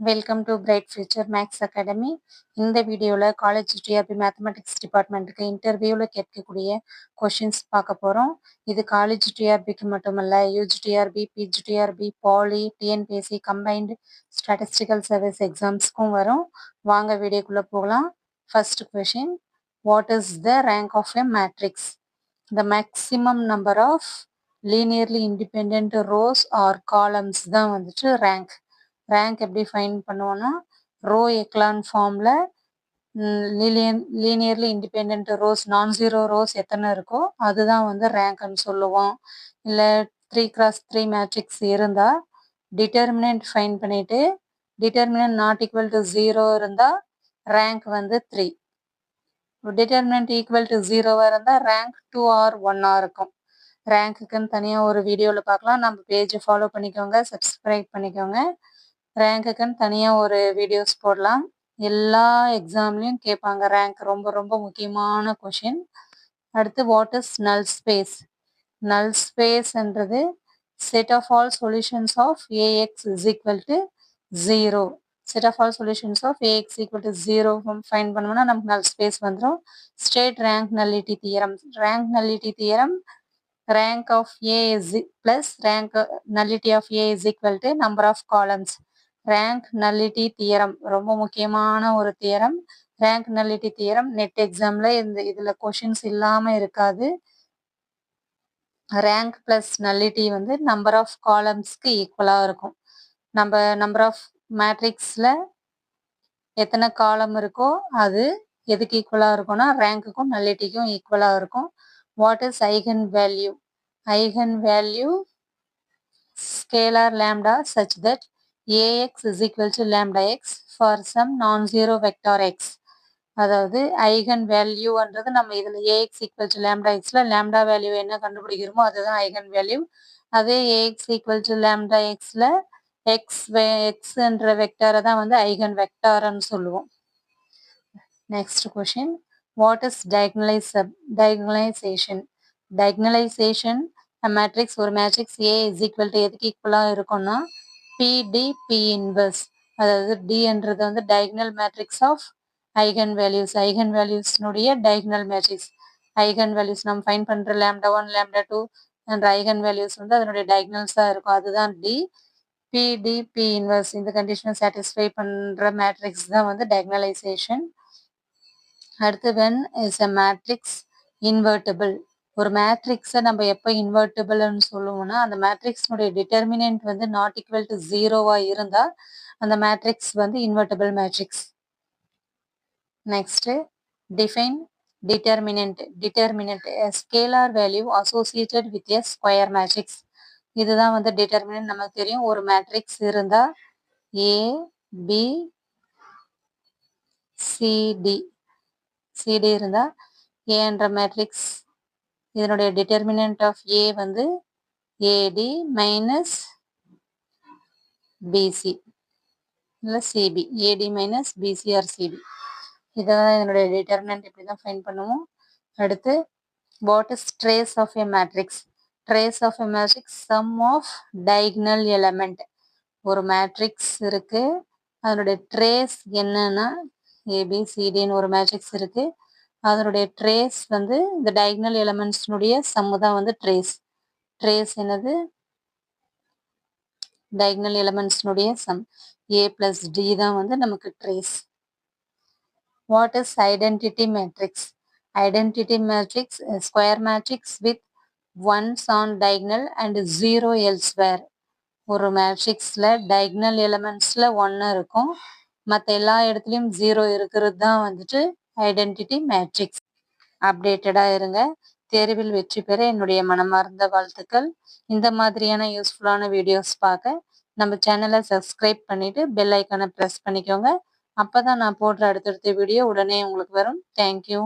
Welcome to bright future maths academy. இந்த வீடியோவில் college TRP mathematics டிபார்ட்மெண்ட்டுக்கு இன்டர்வியூவில் கேட்கக்கூடிய கொஷின்ஸ் பார்க்க போகிறோம். இது காலேஜ் டிஆர்பிக்கு மட்டுமல்ல, UG TRB, PG TRB, poly, TNPSC combined statistical service எக்ஸாம்ஸ்க்கும் வரும். வாங்க வீடியோக்குள்ளே போகலாம். First question, what is the rank of a matrix? The maximum number of linearly independent rows or columns தான் வந்துட்டு ரேங்க். ரேங்க் எப்படி ஃபைண்ட் பண்ணுவோன்னா, ரோ எக்லான் ஃபார்மில் linearly independent rows, non zero rows எத்தனை இருக்கோ அதுதான் வந்து ரேங்க்னு சொல்லுவோம். இல்லை 3x3 மேட்ரிக்ஸ் இருந்தால் டிட்டர்மினன்ட் ஃபைண்ட் பண்ணிவிட்டு டிட்டர்மினன்ட் நாட் ஈக்குவல் டு 0 இருந்தால் ரேங்க் வந்து 3. டிட்டர்மினன்ட் ஈக்குவல் டு 0 இருந்தால் ரேங்க் 2 ஆர் 1 இருக்கும். ரேங்க்குன்னு தனியாக ஒரு வீடியோவில் பார்க்கலாம். நம்ம பேஜை ஃபாலோ பண்ணிக்கோங்க, சப்ஸ்கிரைப் பண்ணிக்கோங்க. ரேங்க்குன்னு தனியாக ஒரு வீடியோஸ் போடலாம். எல்லா எக்ஸாம்லேயும் கேட்பாங்க ரேங்க், ரொம்ப ரொம்ப முக்கியமான கொஷின். அடுத்து, what is null space? Null ஸ்பேஸ்ன்றது set of all solutions of A X is equal to 0. Set of all solutions of A X equal to 0 find பண்ணோம்னா நமக்கு நல் ஸ்பேஸ் வந்துடும். State rank nullity theorem. Rank nullity theorem, rank of A is plus rank nullity of A is equal to number of columns. rank nullity theorem ரொம்ப முக்கியமான ஒரு theorem. rank nullity theorem net எக்ஸாம்ல இதுல questions இல்லாம இருக்காது. rank plus nullity வந்து number of காலம்ஸ்க்கு ஈக்குவலா இருக்கும். நம்ம நம்பர் ஆஃப் மேட்ரிக்ஸ்ல எத்தனை காலம் இருக்கோ அது எதுக்கு ஈக்குவலா இருக்கும்னா ரேங்க்குக்கும் நல்லிட்டிக்கும் ஈக்குவலா இருக்கும். What is eigenvalue? Eigenvalue scalar lambda such that ax is equal to lambda x for some non-zero vector x. அதாவது ஐகன் வேல்யூன்றது நம்ம இதில் ஏஎக்ஸ் ஈக்குவல் டு லேம்டா எக்ஸில் லேம்டா வேல்யூ என்ன கண்டுபிடிக்கிறோமோ அதுதான் ஐகன் வேல்யூ. அதே ஏஎக்ஸ் ஈக்குவல் டு லேம்டா எக்ஸில் எக்ஸ்ன்ற வெக்டாரை தான் வந்து ஐகன் வெக்டார்னு சொல்லுவோம். Next question, what is diagonalization? diagonalization matrix, ஒரு matrix A is equal to எதுக்கு ஈக்குவலாக இருக்கும்னா பிடி பி இன்வர்ஸ். அதாவது டின்றது வந்து diagonal matrix of eigen values. Eigen வேல்யூஸ்னுடைய டயகனல் மேட்ரிக்ஸ். ஐகன் வேல்யூஸ் நம்ம ஃபைண்ட் பண்ணுற லேம்டா 1 லேம்டா 2 என்ற ஐகன் வேல்யூஸ் வந்து அதனுடைய டயகனல்ஸாக இருக்கும். அதுதான் டி. பிடி பி இன்வர்ஸ் இந்த கண்டிஷனை சாட்டிஸ்ஃபை பண்ணுற மேட்ரிக்ஸ் தான் வந்து டயகனலைசேஷன். அடுத்து, when is a matrix invertible? ஒரு மேட்ரிக்ஸை நம்ம எப்போ இன்வெர்டிபிள்னு சொல்லுவோம்னா அந்த மேட்ரிக்ஸ்னுடைய டிட்டர்மினன்ட் வந்து நாட் ஈக்குவல் டு 0வா இருந்தால் அந்த மேட்ரிக்ஸ் வந்து invertible matrix. Next, define determinant. Determinant a scalar value associated with a square matrix. இதுதான் வந்து டிட்டர்மினன்ட். நமக்கு தெரியும் ஒரு மேட்ரிக்ஸ் இருந்தால் ஏ பி சிடி சிடி இருந்தால் ஏன்ற மேட்ரிக்ஸ் இதனுடைய டிட்டர்மினன்ட் ஆஃப் ஏ வந்து ஏடி மைனஸ் பிசி இல்லை CB. AD minus BC or CB. இதான் இதனுடைய டிட்டர்மினன்ட். இப்படி தான் ஃபைண்ட் பண்ணுவோம். அடுத்து, what is trace of a matrix? Trace of a matrix sum of diagonal element. ஒரு மேட்ரிக்ஸ் இருக்கு, அதனுடைய ட்ரேஸ் என்னன்னா ஏபிசிடின்னு ஒரு மேட்ரிக்ஸ் இருக்கு, அதனுடைய ட்ரேஸ் வந்து இந்த டயகனல் எலமெண்ட்ஸ்னுடைய சம்மு தான் வந்து ட்ரேஸ். ட்ரேஸ் என்னது? டயகனல் எலமெண்ட்ஸ்னுடைய சம். ஏ பிளஸ் டி தான் வந்து நமக்கு trace. What is identity matrix? Identity matrix square matrix with ones on diagonal and 0 elsewhere. ஒரு மேட்ரிக்ஸில் டயகனல் எலமெண்ட்ஸில் 1 இருக்கும், மற்ற எல்லா இடத்துலையும் 0 இருக்கிறது தான் வந்துட்டு ஐடென்டிட்டி மேட்ரிக்ஸ். அப்டேட்டடாக இருங்க. தேர்வில் வெற்றி பெற என்னுடைய மனமார்ந்த வாழ்த்துக்கள். இந்த மாதிரியான யூஸ்ஃபுல்லான வீடியோஸ் பார்க்க நம்ம சேனலை சப்ஸ்கிரைப் பண்ணிவிட்டு பெல் ஐக்கானை ப்ரெஸ் பண்ணிக்கோங்க. அப்போ தான் நான் போடுற அடுத்தடுத்த வீடியோ உடனே உங்களுக்கு வரும். தேங்க்யூ.